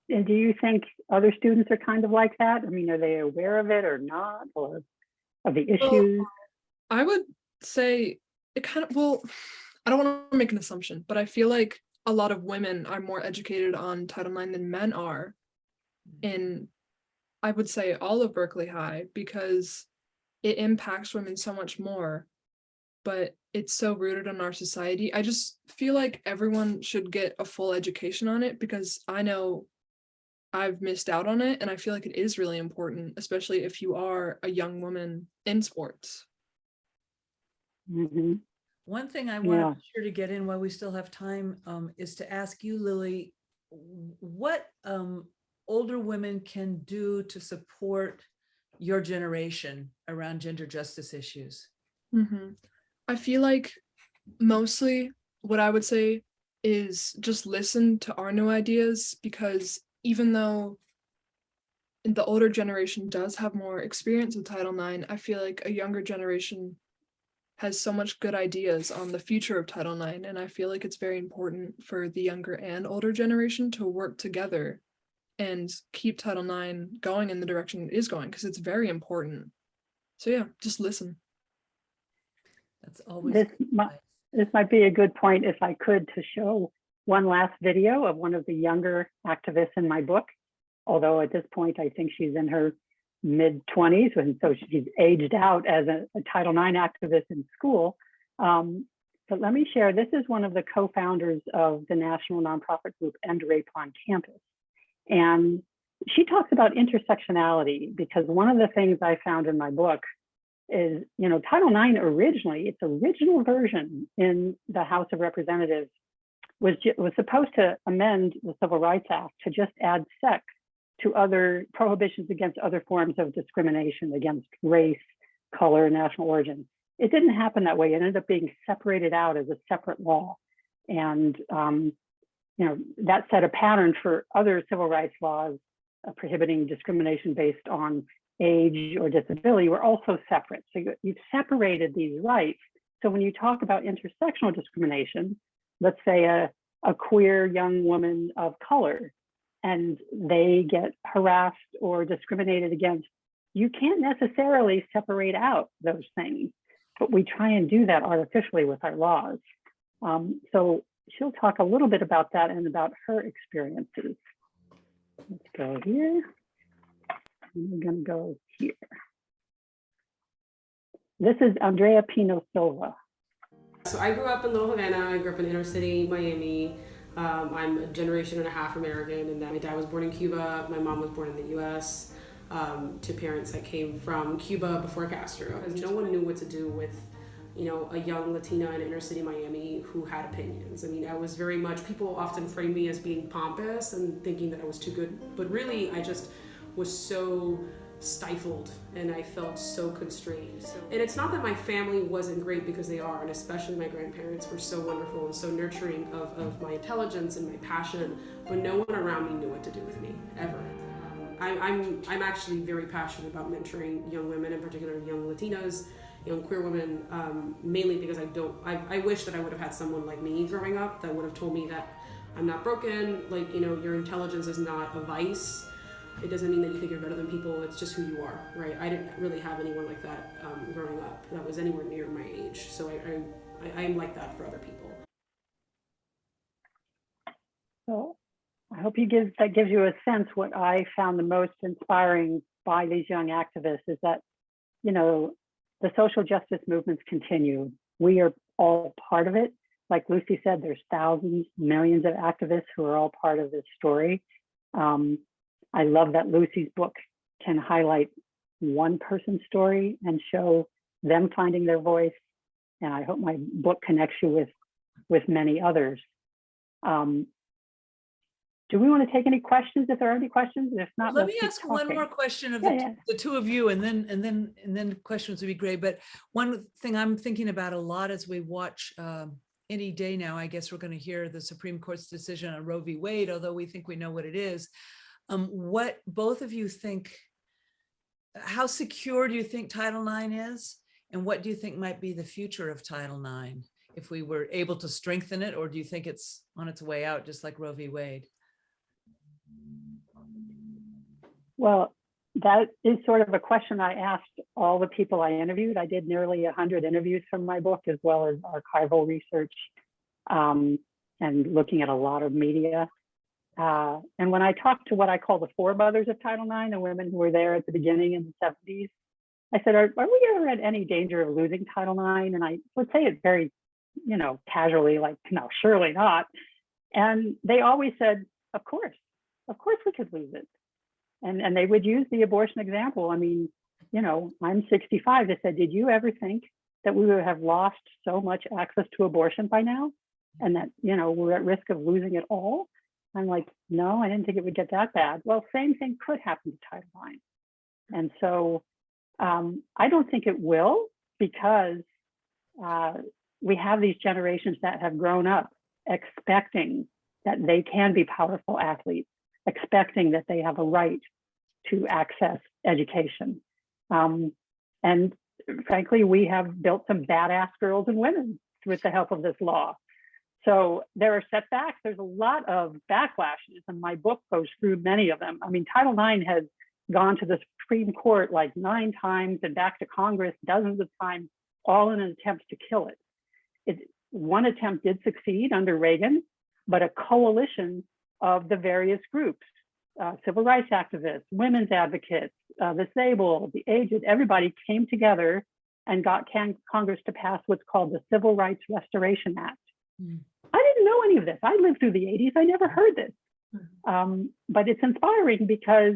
And do you think other students are kind of like that? I mean, are they aware of it or not, or of the issues? Well, I would say it kind of, well, I don't want to make an assumption, but I feel like a lot of women are more educated on Title IX than men are in, I would say, all of Berkeley High, because it impacts women so much more, but it's so rooted in our society. I just feel like everyone should get a full education on it, because I know I've missed out on it, and I feel like it is really important, especially if you are a young woman in sports. Mm-hmm. One thing I want to be sure to get in while we still have time is to ask you, Lily, what older women can do to support your generation around gender justice issues? I feel like mostly what I would say is just listen to our new ideas, because even though the older generation does have more experience with Title IX, I feel like a younger generation has so much good ideas on the future of Title IX, and I feel like it's very important for the younger and older generation to work together and keep Title IX going in the direction it is going, because it's very important. So yeah, just listen. That's always this might be a good point, if I could, to show one last video of one of the younger activists in my book. Although at this point, I think she's in her mid-20s, and so she's aged out as a Title IX activist in school. But let me share, this is one of the co-founders of the national nonprofit group End Rape on Campus. And she talks about intersectionality, because one of the things I found in my book is, Title IX originally, its original version in the House of Representatives was supposed to amend the Civil Rights Act to just add sex to other prohibitions against other forms of discrimination against race, color, national origin. It didn't happen that way. It ended up being separated out as a separate law. And that set a pattern for other civil rights laws prohibiting discrimination based on age or disability were also separate. So you've separated these rights. So when you talk about intersectional discrimination, let's say a queer young woman of color and they get harassed or discriminated against, you can't necessarily separate out those things, but we try and do that artificially with our laws. So she'll talk a little bit about that and about her experiences. Let's go here. We're going to go here. This is Andrea Pinosula. So I grew up in Little Havana. I grew up in inner city Miami. I'm a generation and a half American, and my dad was born in Cuba. My mom was born in the U.S. To parents that came from Cuba before Castro. No one knew what to do with, a young Latina in inner city Miami who had opinions. I mean, I was very much, people often frame me as being pompous and thinking that I was too good, but really I just was so stifled and I felt so constrained. And it's not that my family wasn't great, because they are, and especially my grandparents were so wonderful and so nurturing of my intelligence and my passion, but no one around me knew what to do with me, ever. I'm actually very passionate about mentoring young women, in particular young Latinas, young queer women, mainly because I wish that I would have had someone like me growing up that would have told me that I'm not broken, your intelligence is not a vice. It doesn't mean that you think you're better than people, it's just who you are, right? I didn't really have anyone like that growing up that was anywhere near my age, so I am like that for other people. So I hope that gives you a sense. What I found the most inspiring by these young activists is that, the social justice movements continue. We are all part of it. Like Lucy said, there's thousands, millions of activists who are all part of this story. I love that Lucy's book can highlight one person's story and show them finding their voice. And I hope my book connects you with many others. Do we want to take any questions, if there are any questions? If not, Let let's me keep ask one talking. more question of Yeah. the two of you, and then questions would be great. But one thing I'm thinking about a lot as we watch any day now, I guess we're going to hear the Supreme Court's decision on Roe v. Wade, although we think we know what it is. What both of you think, how secure do you think Title IX is? And what do you think might be the future of Title IX if we were able to strengthen it, or do you think it's on its way out, just like Roe v. Wade? Well, that is sort of a question I asked all the people I interviewed. I did nearly 100 interviews from my book, as well as archival research, and looking at a lot of media. And when I talked to what I call the foremothers of Title IX, the women who were there at the beginning in the 70s, I said, are we ever at any danger of losing Title IX? And I would say it very, casually, like, no, surely not. And they always said, of course we could lose it. And they would use the abortion example. I mean, I'm 65. They said, did you ever think that we would have lost so much access to abortion by now? And that, we're at risk of losing it all? I'm like, no, I didn't think it would get that bad. Well, same thing could happen to Title IX. And so I don't think it will, because we have these generations that have grown up expecting that they can be powerful athletes, expecting that they have a right to access education. And frankly, we have built some badass girls and women with the help of this law. So there are setbacks. There's a lot of backlashes, and my book goes through many of them. I mean, Title IX has gone to the Supreme Court like 9 times and back to Congress dozens of times, all in an attempt to kill it. One attempt did succeed under Reagan, but a coalition of the various groups, civil rights activists, women's advocates, the disabled, the aged, everybody came together and got Congress to pass what's called the Civil Rights Restoration Act. I didn't know any of this. I lived through the 80s. I never heard this. But it's inspiring because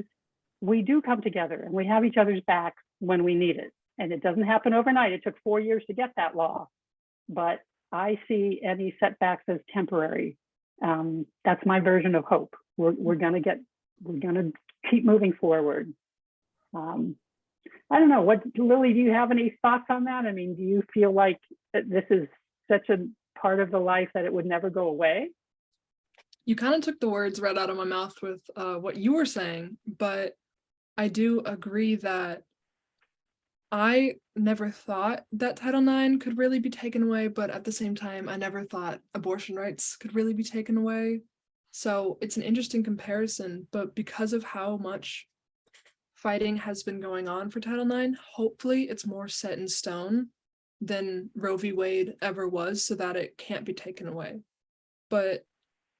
we do come together and we have each other's backs when we need it. And it doesn't happen overnight. It took 4 years to get that law. But I see any setbacks as temporary. That's my version of hope. We're gonna keep moving forward. I don't know, Lily, do you have any thoughts on that? I mean, do you feel like that this is such a part of the life that it would never go away? You kind of took the words right out of my mouth with what you were saying, but I do agree that I never thought that Title IX could really be taken away, but at the same time, I never thought abortion rights could really be taken away. So it's an interesting comparison, but because of how much fighting has been going on for Title IX, hopefully it's more set in stone than Roe v. Wade ever was, so that it can't be taken away. But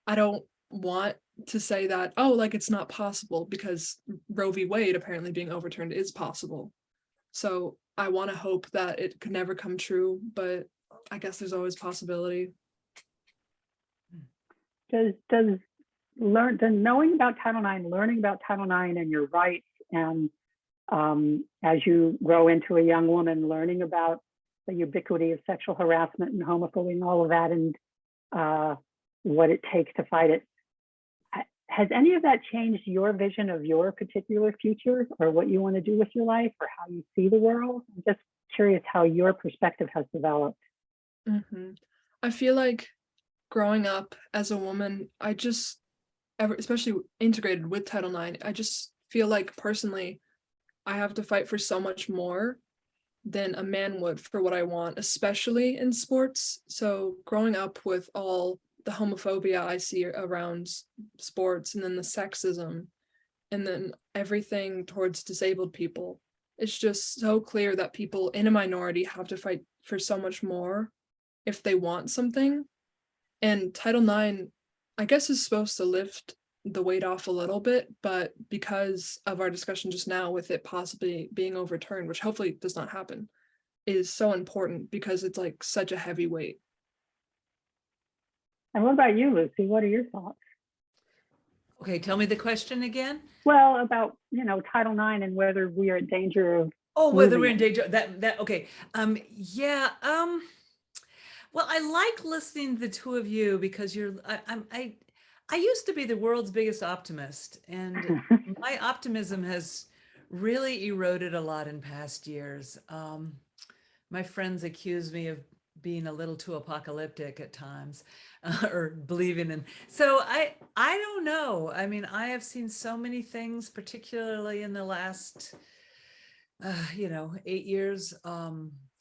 I don't want to say that, oh, like it's not possible, because Roe v. Wade apparently being overturned is possible. So I want to hope that it could never come true, but I guess there's always possibility. Does knowing about Title IX, learning about Title IX and your rights, and as you grow into a young woman, learning about the ubiquity of sexual harassment and homophobia and all of that, and what it takes to fight it, has any of that changed your vision of your particular future, or what you want to do with your life, or how you see the world? I'm just curious how your perspective has developed. Mm-hmm. I feel like growing up as a woman, I just, especially integrated with Title IX, I just feel like personally, I have to fight for so much more than a man would for what I want, especially in sports. So growing up with all the homophobia I see around sports, and then the sexism, and then everything towards disabled people, it's just so clear that people in a minority have to fight for so much more if they want something. And Title IX, I guess, is supposed to lift the weight off a little bit, but because of our discussion just now with it possibly being overturned, which hopefully does not happen, is so important because it's like such a heavy weight. And what about you, Lucy? What are your thoughts? Okay, tell me the question again. Well, about, Title IX and whether we are in danger of Whether we're in losing it. danger, okay. Yeah. Well, I like listening to the two of you because I used to be the world's biggest optimist, and my optimism has really eroded a lot in past years. My friends accuse me of being a little too apocalyptic at times, or believing in. So I don't know. I mean, I have seen so many things, particularly in the last 8 years,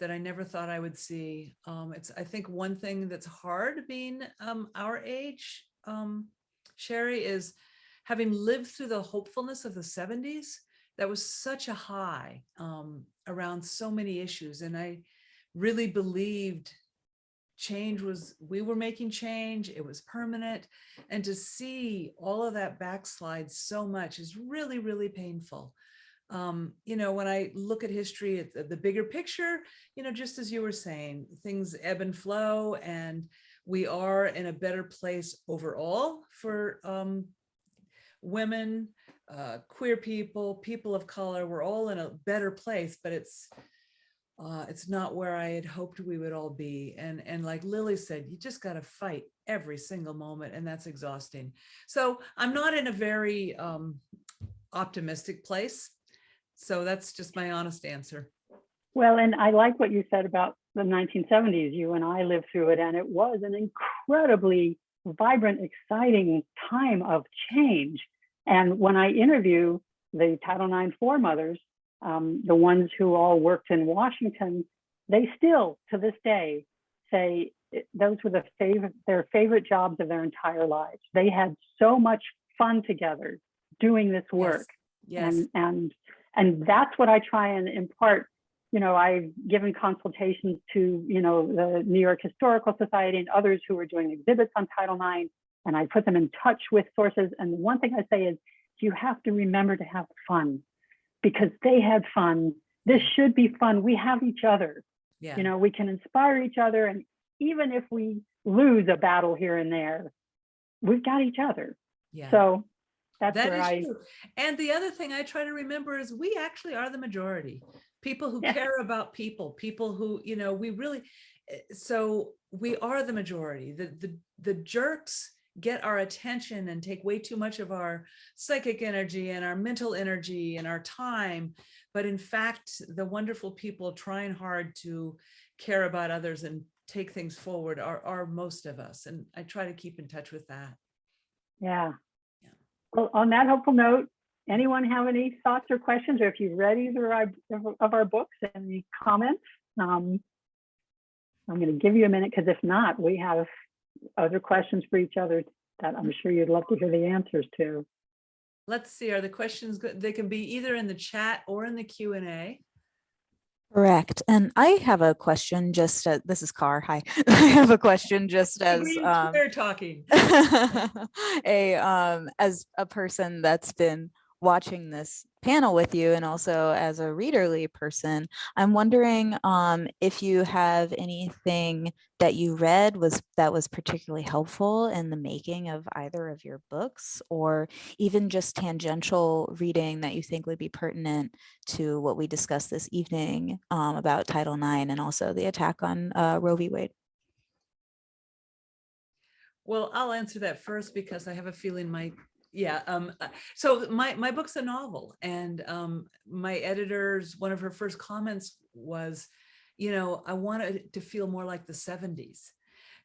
that I never thought I would see. I think one thing that's hard being our age, Sherry, is having lived through the hopefulness of the 70s. That was such a high around so many issues. And I really believed we were making change, it was permanent. And to see all of that backslide so much is really, really painful. When I look at history, the bigger picture, just as you were saying, things ebb and flow, and we are in a better place overall for women, queer people, people of color. We're all in a better place, but it's not where I had hoped we would all be. And like Lily said, you just got to fight every single moment, and that's exhausting. So I'm not in a very optimistic place. So that's just my honest answer. Well, and I like what you said about the 1970s. You and I lived through it, and it was an incredibly vibrant, exciting time of change. And when I interview the Title IX foremothers, the ones who all worked in Washington, they still, to this day, say those were their favorite jobs of their entire lives. They had so much fun together doing this work. Yes. And that's what I try and impart. I've given consultations to, the New York Historical Society and others who are doing exhibits on Title IX, and I put them in touch with sources. And the one thing I say is, you have to remember to have fun, because they had fun. This should be fun. We have each other. Yeah. We can inspire each other. And even if we lose a battle here and there, we've got each other. Yeah. So that's where true. And the other thing I try to remember is we actually are the majority. People who care about people who, we really, so we are the majority. The jerks get our attention and take way too much of our psychic energy and our mental energy and our time. But in fact, the wonderful people trying hard to care about others and take things forward are most of us. And I try to keep in touch with that. Yeah. Well, on that hopeful note, anyone have any thoughts or questions, or if you've read either of our books, any comments? I'm going to give you a minute, because if not, we have other questions for each other that I'm sure you'd love to hear the answers to. Let's see, are the questions good? They can be either in the chat or in the Q&A. Correct. And I have a question just as, this is Carr, hi. I have a question just as We're talking. as a person that's been watching this panel with you and also as a readerly person, I'm wondering if you have anything that you read that was particularly helpful in the making of either of your books, or even just tangential reading that you think would be pertinent to what we discussed this evening about Title IX and also the attack on Roe v. Wade. Well, I'll answer that first because I have a feeling so my book's a novel, and my editor's, one of her first comments was, I wanted it to feel more like the 70s.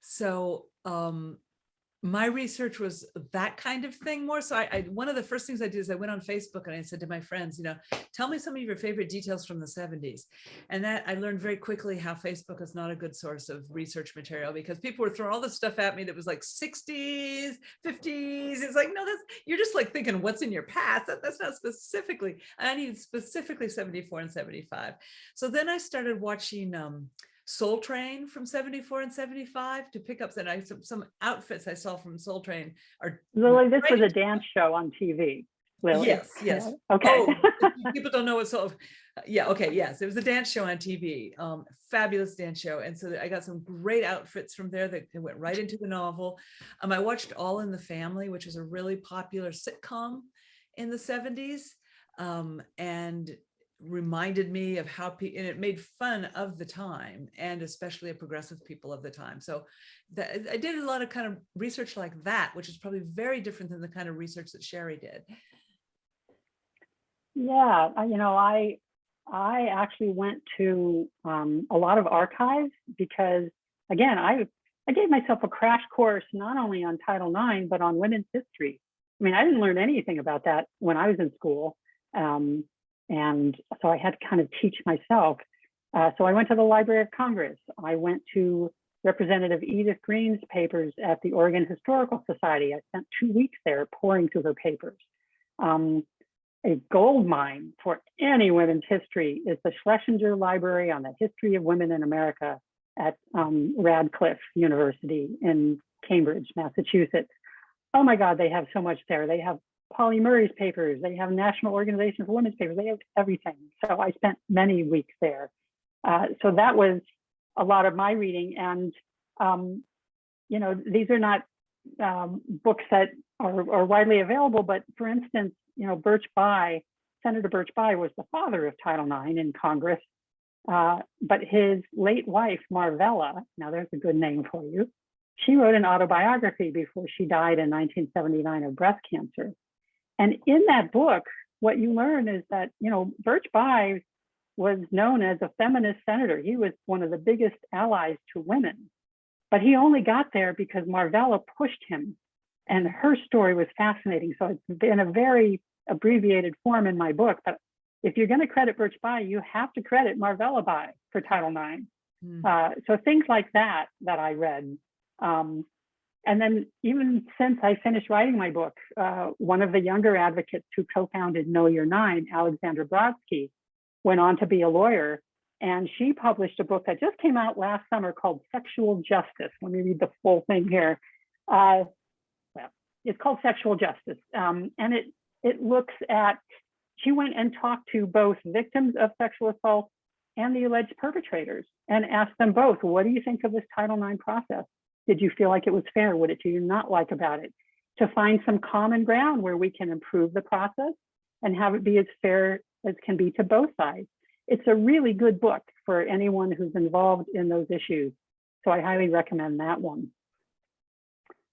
So my research was that kind of thing more. So I one of the first things I did is I went on Facebook and I said to my friends, tell me some of your favorite details from the 70s. And that I learned very quickly how Facebook is not a good source of research material, because people were throwing all this stuff at me that was like 60s, 50s. It's like, no, you're just like thinking what's in your past. That's not specifically, I needed specifically 74 and 75. So then I started watching Soul Train from 74 and 75 to pick up some outfits I saw from Soul Train are Lily, this was a dance show on TV. Lily. Yes. Okay. Oh, people don't know what yes, it was a dance show on TV, fabulous dance show, and so I got some great outfits from there that went right into the novel. I watched All in the Family, which is a really popular sitcom in the 70s, and reminded me of how and it made fun of the time, and especially of progressive people of the time. So I did a lot of kind of research like that, which is probably very different than the kind of research that Sherry did. Yeah, I actually went to a lot of archives because, again, I gave myself a crash course not only on Title IX, but on women's history. I mean, I didn't learn anything about that when I was in school. And so I had to kind of teach myself. So I went to the Library of Congress. I went to Representative Edith Green's papers at the Oregon Historical Society. I spent 2 weeks there pouring through her papers. A gold mine for any women's history is the Schlesinger Library on the History of Women in America at Radcliffe University in Cambridge, Massachusetts. Oh my God, they have so much there. They have Polly Murray's papers, they have National Organization for Women's papers, they have everything. So I spent many weeks there. So that was a lot of my reading. And, these are not books that are widely available, but for instance, Senator Birch Bayh was the father of Title IX in Congress, but his late wife, Marvella, now there's a good name for you, she wrote an autobiography before she died in 1979 of breast cancer. And in that book, what you learn is that, Birch Bayh was known as a feminist senator. He was one of the biggest allies to women, but he only got there because Marvella pushed him. And her story was fascinating. So it's in a very abbreviated form in my book, but if you're going to credit Birch Bayh, you have to credit Marvella Bayh for Title IX. So things like that I read. And then even since I finished writing my book, one of the younger advocates who co-founded Know Your Nine, Alexandra Brodsky, went on to be a lawyer. And she published a book that just came out last summer called Sexual Justice. Let me read the full thing here. It's called Sexual Justice. And it looks at, she went and talked to both victims of sexual assault and the alleged perpetrators and asked them both, what do you think of this Title IX process? Did you feel like it was fair? What did you not like about it? To find some common ground where we can improve the process and have it be as fair as can be to both sides. It's a really good book for anyone who's involved in those issues. So I highly recommend that one.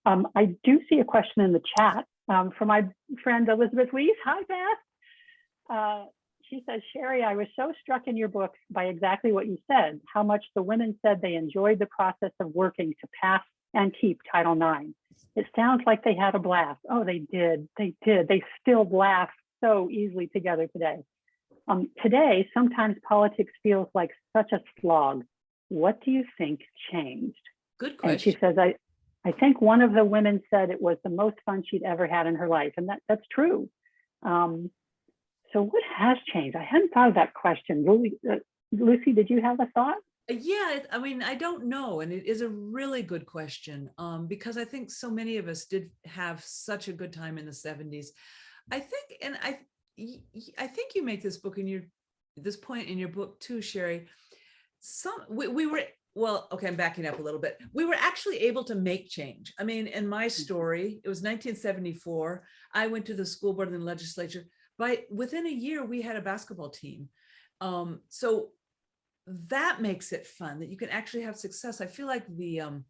I do see a question in the chat from my friend Elizabeth Weiss. Hi, Beth. She says, Sherry, I was so struck in your book by exactly what you said, how much the women said they enjoyed the process of working to pass and keep Title IX. It sounds like they had a blast. Oh, they did. They did. They still laugh so easily together today. Today, sometimes politics feels like such a slog. What do you think changed? Good question. And she says, I think one of the women said it was the most fun she'd ever had in her life, and that's true. So what has changed? I hadn't thought of that question. Lucy, did you have a thought? Yeah, I mean, I don't know. And it is a really good question, because I think so many of us did have such a good time in the 70s. I think, and I think you make this point in your book too, Sherry. We were, well, okay, I'm backing up a little bit. We were actually able to make change. I mean, in my story, it was 1974. I went to the school board and the legislature. Within a year, we had a basketball team. So that makes it fun that you can actually have success. I feel like the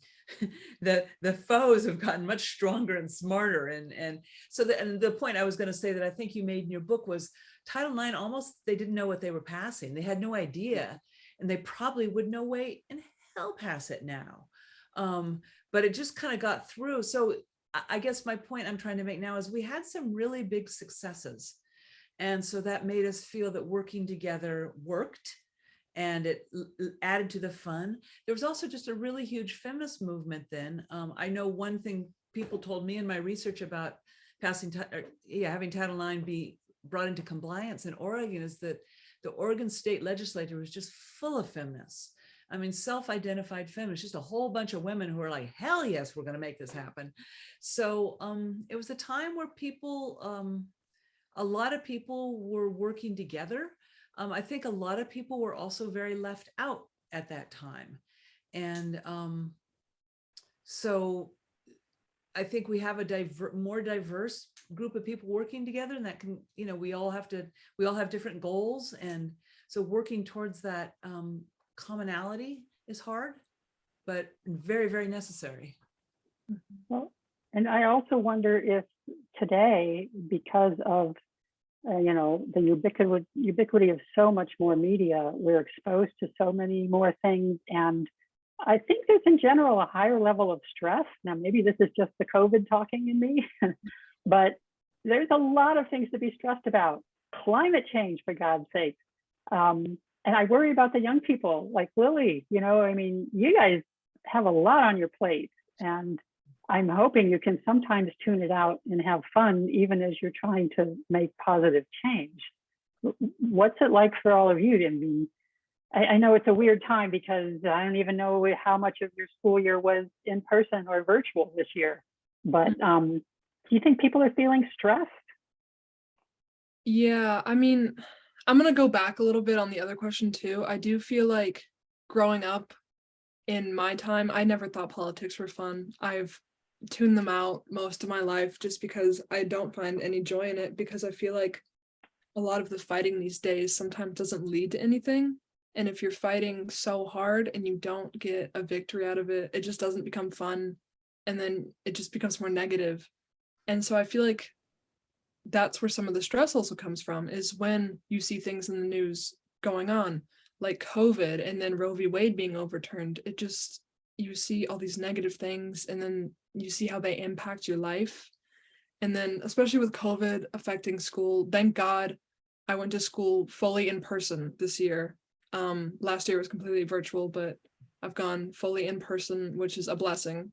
foes have gotten much stronger and smarter. And so the point I was going to say that I think you made in your book was Title IX, almost they didn't know what they were passing. They had no idea, and they probably would no way in hell pass it now. But it just kind of got through. So I guess my point I'm trying to make now is we had some really big successes. And so that made us feel that working together worked, and it added to the fun. There was also just a really huge feminist movement then. I know one thing people told me in my research about having Title IX be brought into compliance in Oregon is that the Oregon state legislature was just full of feminists. I mean, self-identified feminists, just a whole bunch of women who were like, hell yes, we're going to make this happen. So it was a time where a lot of people were working together. I think a lot of people were also very left out at that time. And so I think we have a more diverse group of people working together, and that can, we all have different goals. And so working towards that commonality is hard, but very, very necessary. Well, and I also wonder if today, because of the ubiquity of so much more media, we're exposed to so many more things. And I think there's in general a higher level of stress. Now, maybe this is just the COVID talking in me, but there's a lot of things to be stressed about. Climate change, for God's sake. And I worry about the young people like Lily. You guys have a lot on your plate, and I'm hoping you can sometimes tune it out and have fun, even as you're trying to make positive change. What's it like for all of you? I know it's a weird time because I don't even know how much of your school year was in person or virtual this year. But do you think people are feeling stressed? Yeah, I mean, I'm going to go back a little bit on the other question too. I do feel like growing up in my time, I never thought politics were fun. I've tuned them out most of my life just because I don't find any joy in it, because I feel like a lot of the fighting these days sometimes doesn't lead to anything. And if you're fighting so hard and you don't get a victory out of it, it just doesn't become fun. And then it just becomes more negative. And so I feel like that's where some of the stress also comes from, is when you see things in the news going on, like COVID and then Roe v. Wade being overturned. You see all these negative things, and then you see how they impact your life. And then especially with COVID affecting school, thank God I went to school fully in person this year. Last year was completely virtual, but I've gone fully in person, which is a blessing.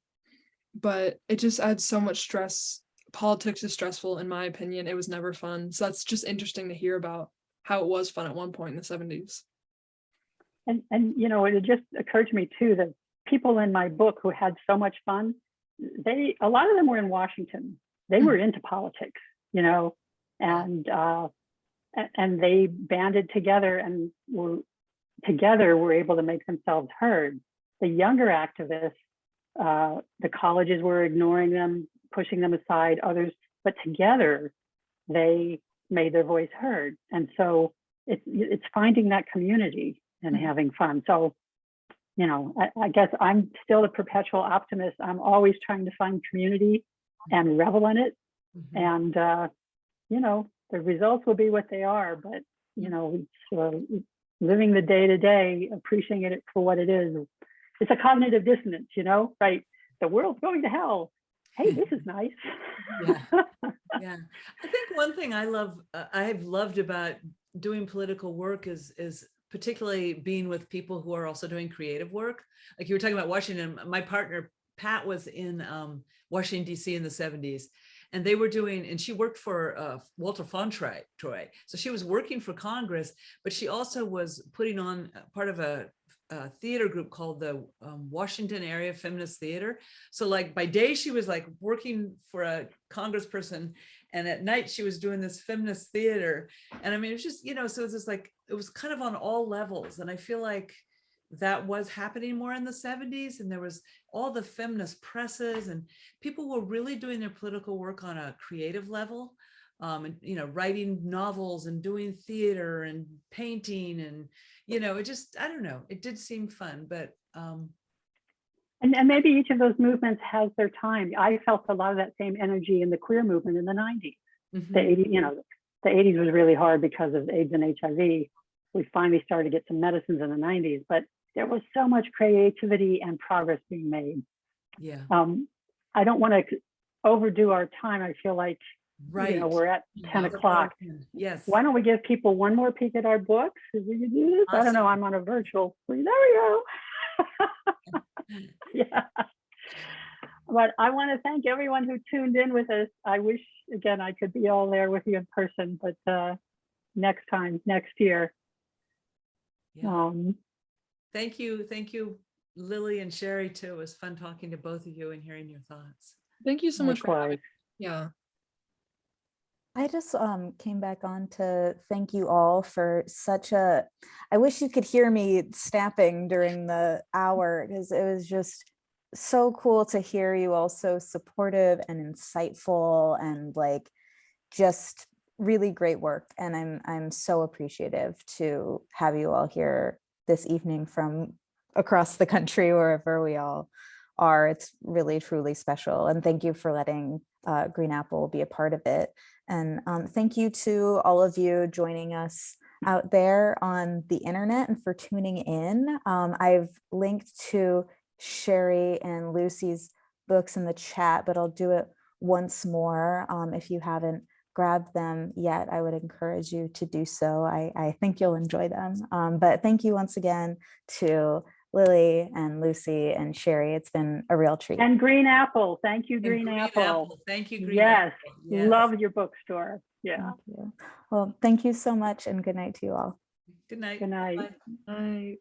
But it just adds so much stress. Politics is stressful, in my opinion. It was never fun. So that's just interesting to hear about how it was fun at one point in the 70s. And it just occurred to me too that people in my book who had so much fun, a lot of them were in Washington. They were into politics, and they banded together and were able to make themselves heard. The younger activists, the colleges were ignoring them, pushing them aside, others, but together they made their voice heard. And so it's finding that community and having fun. So, I guess I'm still a perpetual optimist. I'm always trying to find community and revel in it. And, the results will be what they are, but, living the day to day, appreciating it for what it is. It's a cognitive dissonance, right? The world's going to hell. Hey, this is nice. Yeah. I think one thing I've loved about doing political work is particularly being with people who are also doing creative work. Like you were talking about Washington, my partner Pat was in Washington, D.C. in the 70s. And they were doing, and she worked for Walter Fontroy. So she was working for Congress, but she also was putting on part of a theater group called the Washington Area Feminist Theater. So like by day, she was like working for a congressperson, and at night she was doing this feminist theater. And I mean, it was just, so it's just like, it was kind of on all levels. And I feel like that was happening more in the 70s, and there was all the feminist presses, and people were really doing their political work on a creative level, and writing novels and doing theater and painting, and it just, I don't know, it did seem fun. But and maybe each of those movements has their time. I felt a lot of that same energy in the queer movement in the 90s. mm-hmm. The 80s, the 80s was really hard because of AIDS and HIV. We finally started to get some medicines in the 90s, but there was so much creativity and progress being made. Yeah. I don't want to overdo our time. I feel like, we're at 10 o'clock. Yes. Why don't we give people one more peek at our books? If we could do this? Awesome. I don't know. I'm on a virtual. There we go. Yeah. But I want to thank everyone who tuned in with us. I wish, again, I could be all there with you in person, but next time, next year. Yeah. Thank you, Lily and Sherry, too. It was fun talking to both of you and hearing your thoughts. Thank you so much for having me. Yeah. I just came back on to thank you all for I wish you could hear me snapping during the hour, because it was just so cool to hear you all so supportive and insightful, and like just really great work. And I'm so appreciative to have you all here this evening from across the country, wherever we all are. It's really, truly special. And thank you for letting Green Apple be a part of it. And thank you to all of you joining us out there on the internet and for tuning in. I've linked to Sherry and Lucy's books in the chat, but I'll do it once more. If you haven't grabbed them yet, I would encourage you to do so. I think you'll enjoy them. But thank you once again to Lily and Lucy and Sherry. It's been a real treat. And Green Apple. Thank you, Green Apple. Thank you, Green Yes. Apple. Yes. Love your bookstore. Yeah. Thank you. Well, thank you so much, and good night to you all. Good night. Good night. Bye. Bye.